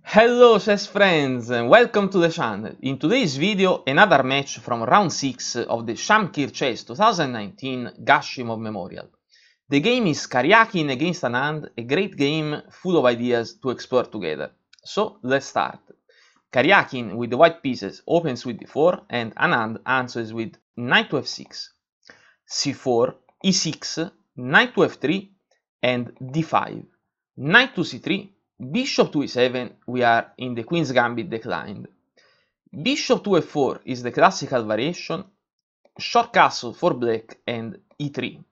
Hello chess friends and welcome to the channel. In today's video another match from round 6 of the Shamkir Chess 2019 Gashimov Memorial. The game is Karjakin against Anand, a great game full of ideas to explore together. So let's start. Karjakin with the white pieces opens with d4 and Anand answers with knight to f6, c4, e6, knight to f3 and d5, knight to c3, bishop to e7, we are in the queen's gambit declined. Bishop to f4 is the classical variation, short castle for black and e3.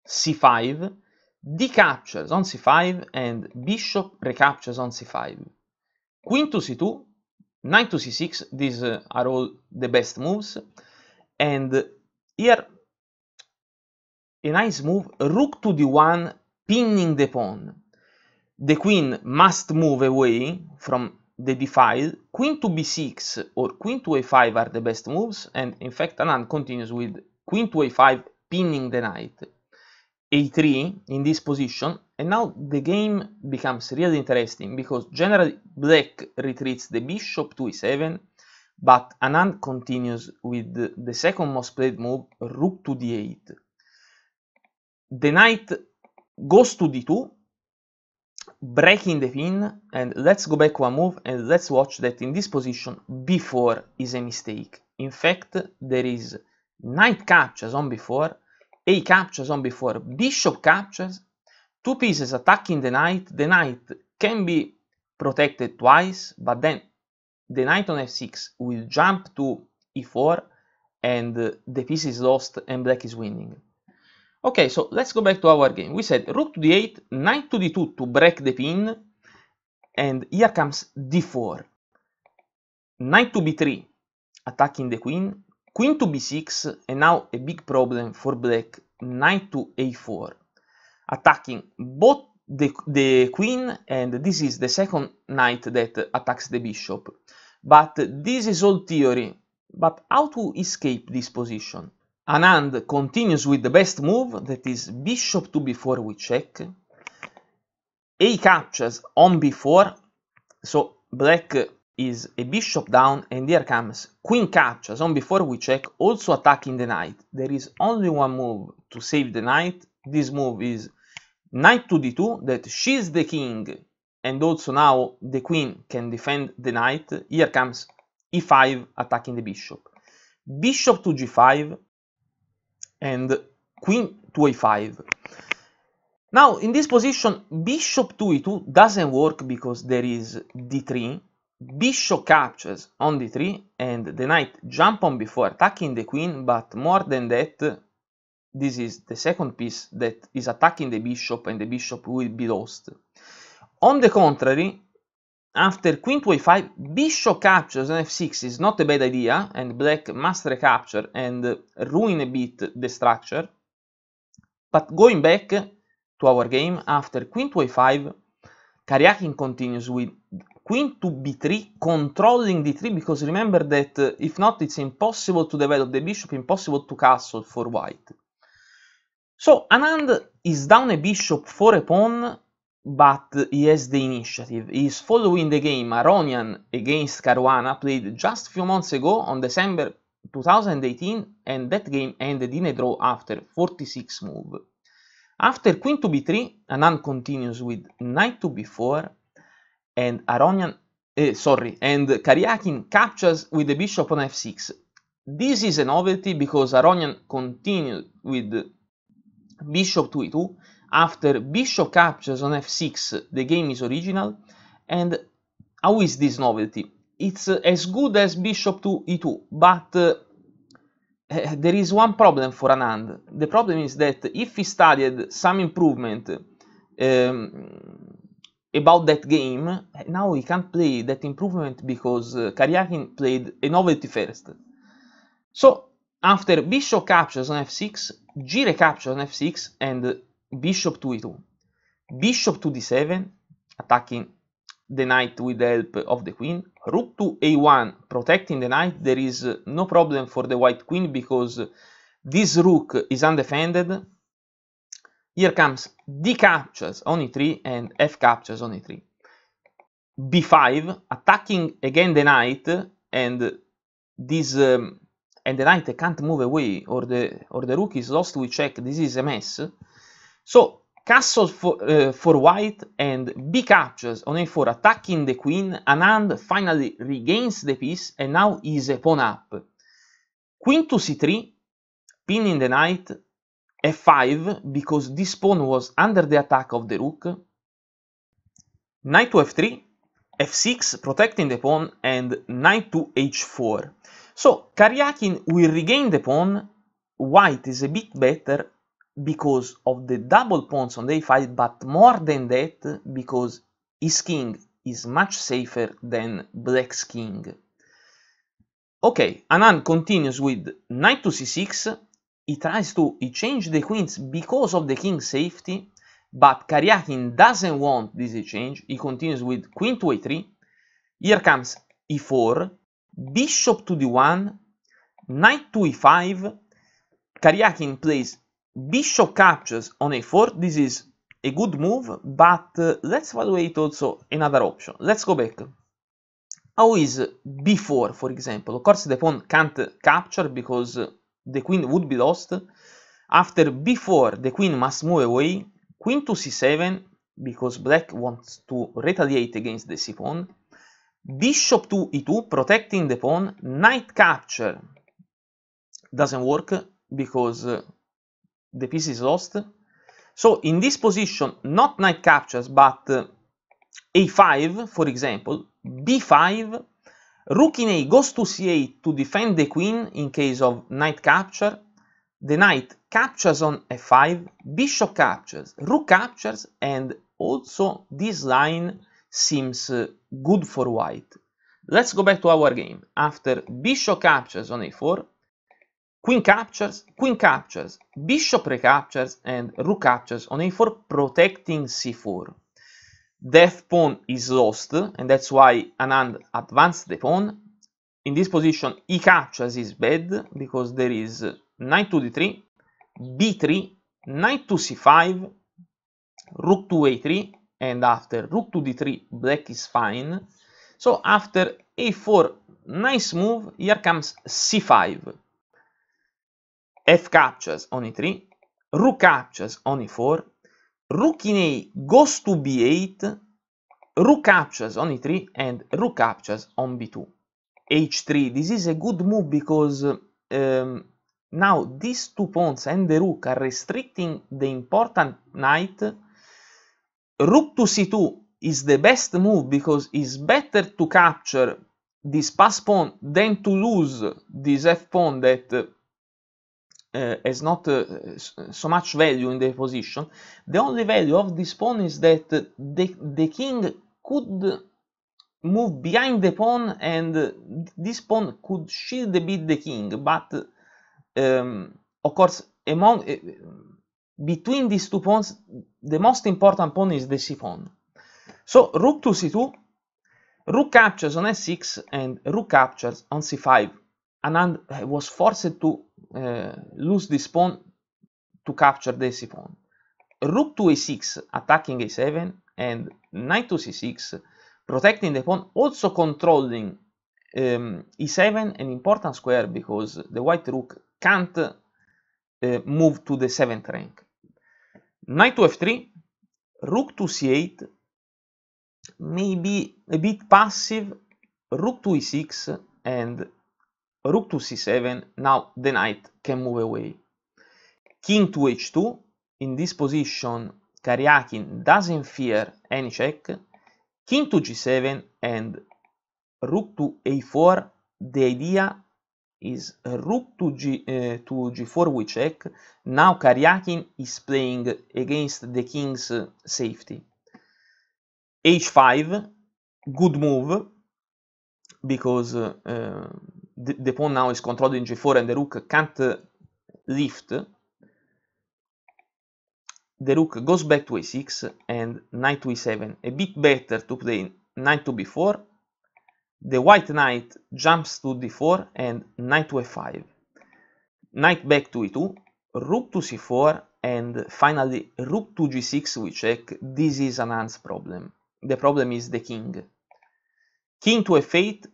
c5, d captures on c5 and bishop recaptures on c5. Queen to c2, knight to c6, these are all the best moves. And here, a nice move, rook to d1, pinning the pawn. The queen must move away from the d file. Queen to b6 or queen to a5 are the best moves, and in fact Anand continues with queen to a5 pinning the knight. a3 in this position, and now the game becomes really interesting because generally black retreats the bishop to e7, but Anand continues with the second most played move, rook to d8. The knight goes to d2, breaking the pin, and let's go back one move and let's watch that in this position b4 is a mistake. In fact, there is knight captures on b4, a captures on b4, bishop captures, two pieces attacking the knight can be protected twice, but then the knight on f6 will jump to e4 and the piece is lost and black is winning. Okay, so let's go back to our game. We said rook to d8, knight to d2 to break the pin, and here comes d4. Knight to b3, attacking the queen, queen to b6, and now a big problem for black, knight to a4, attacking both the queen, and this is the second knight that attacks the bishop. But this is all theory. But how to escape this position? Anand continues with the best move, that is bishop to b4 with check. A captures on b4, so black is a bishop down, and here comes queen captures on b4 with check, also attacking the knight. There is only one move to save the knight. This move is knight to d2, that shields the king, and also now the queen can defend the knight. Here comes e5, attacking the bishop. Bishop to g5, and queen to a5. Now in this position bishop to e2 doesn't work because there is d3, bishop captures on d3 and the knight jump on b4 attacking the queen, but more than that, this is the second piece that is attacking the bishop and the bishop will be lost. On the contrary, after queen to a5, bishop captures on f6 is not a bad idea, and black must recapture and ruin a bit the structure. But going back to our game, after queen to a5, Karjakin continues with queen to b3, controlling d3, because remember that if not, it's impossible to develop the bishop, impossible to castle for white. So Anand is down a bishop for a pawn, but he has the initiative. He is following the game Aronian against Caruana, played just a few months ago on December 2018, and that game ended in a draw after 46 moves. After queen to b3, Anand continues with knight to b4, and Karjakin captures with the bishop on f6. This is a novelty because Aronian continued with bishop to e2. After bishop captures on f6, the game is original. And how is this novelty? It's as good as bishop to e2, but there is one problem for Anand. The problem is that if he studied some improvement about that game, now he can't play that improvement because Karjakin played a novelty first. So after bishop captures on f6, g recaptures on f6, and bishop to e2, bishop to d7, attacking the knight with the help of the queen, rook to a1, protecting the knight. There is no problem for the white queen because this rook is undefended. Here comes d captures on e3 and f captures on e3. b5, attacking again the knight, and this and the knight can't move away, or the rook is lost with check. This is a mess. So castle for white, and b captures on a4, attacking the queen. Anand finally regains the piece, and now is a pawn up. Queen to c3, pinning the knight. f5, because this pawn was under the attack of the rook. Knight to f3, f6, protecting the pawn, and knight to h4. So Karjakin will regain the pawn. White is a bit better because of the double pawns on the a5, but more than that because his king is much safer than black's king. Okay, Anand continues with knight to c6. He changes the queens because of the king's safety, but Karjakin doesn't want this change. He continues with queen to a3. Here comes e4, bishop to d1, knight to e5. Karjakin plays bishop captures on a4. This is a good move, but let's evaluate also another option. Let's go back. How is b4, for example? Of course, the pawn can't capture because the queen would be lost. After b4, the queen must move away. Queen to c7, because black wants to retaliate against the c-pawn. Bishop to e2, protecting the pawn. Knight capture doesn't work because the piece is lost. So in this position, not knight captures, but a5, for example, b5, rook in a goes to c8 to defend the queen in case of knight capture. The knight captures on f5, bishop captures, rook captures, and also this line seems good for white. Let's go back to our game. After bishop captures on a4, queen captures, bishop recaptures, and rook captures on a4, protecting c4. The f-pawn is lost, and that's why Anand advanced the pawn. In this position, e captures is bad, because there is knight to d3, b3, knight to c5, rook to a3, and after rook to d3, black is fine. So after a4, nice move, here comes c5. F captures on e3, rook captures on e4, rook in a goes to b8, rook captures on e3, and rook captures on b2. h3, this is a good move because now these two pawns and the rook are restricting the important knight. Rook to c2 is the best move because it's better to capture this pass pawn than to lose this f-pawn that has not so much value in the position. The only value of this pawn is that the king could move behind the pawn, and this pawn could shield a bit the king, but of course between these two pawns the most important pawn is the c-pawn. So rook to c2, rook captures on s6, and rook captures on c5. Anand was forced to lose this pawn to capture the c-pawn. Rook to a6, attacking a7, and knight to c6, protecting the pawn, also controlling e7, an important square because the white rook can't move to the 7th rank. Knight to f3, rook to c8, maybe a bit passive, rook to e6, and rook to c7. Now the knight can move away. King to h2. In this position, Karjakin doesn't fear any check. King to g7 and rook to a4. The idea is rook to g4 with check. Now Karjakin is playing against the king's safety. h5, good move, because the pawn now is controlling g4 and the rook can't lift. The rook goes back to a6 and knight to e7. A bit better to play knight to b4. The white knight jumps to d4 and knight to f5. Knight back to e2, rook to c4, and finally rook to g6 with check. This is Anand's problem. The problem is the king. king to f8,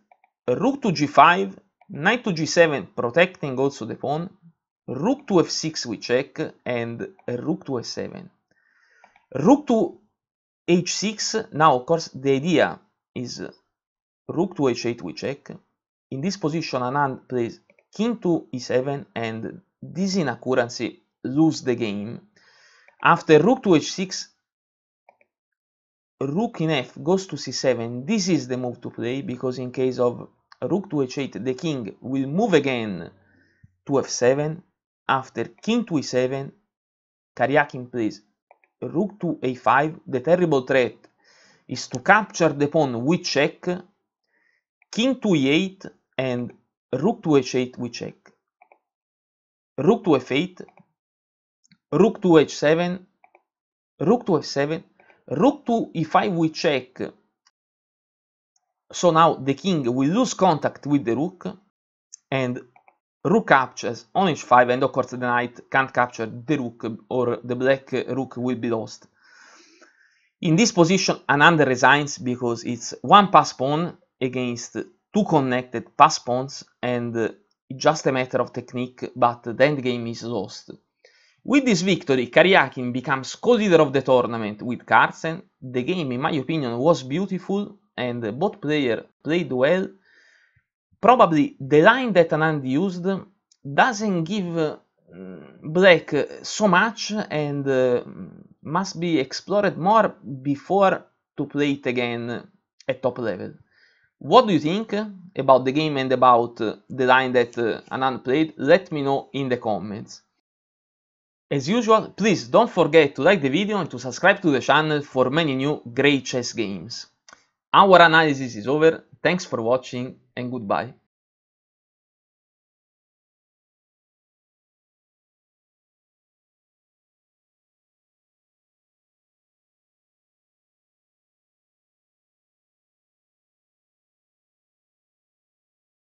rook to g5, knight to g7 protecting also the pawn, rook to f6 we check, and rook to f7. Rook to h6, now of course the idea is rook to h8 we check. In this position Anand plays king to e7 and this inaccuracy lose the game. After rook to h6, rook in f goes to c7. This is the move to play because in case of rook to h8 the king will move again to f7. After king to e7, Karjakin plays rook to a5. The terrible threat is to capture the pawn with check, king to e8 and rook to h8 we check. Rook to f8, rook to h7, rook to f7, rook to e5 we check. So now the king will lose contact with the rook and rook captures on h5, and of course the knight can't capture the rook or the black rook will be lost. In this position Anand resigns because it's one pass pawn against two connected pass pawns and it's just a matter of technique, but the endgame is lost. With this victory, Karjakin becomes co-leader of the tournament with Carlsen. The game, in my opinion, was beautiful and both players played well. Probably the line that Anand used doesn't give black so much and must be explored more before to play it again at top level. What do you think about the game and about the line that Anand played? Let me know in the comments. As usual, please don't forget to like the video and to subscribe to the channel for many new great chess games. Our analysis is over, thanks for watching and goodbye.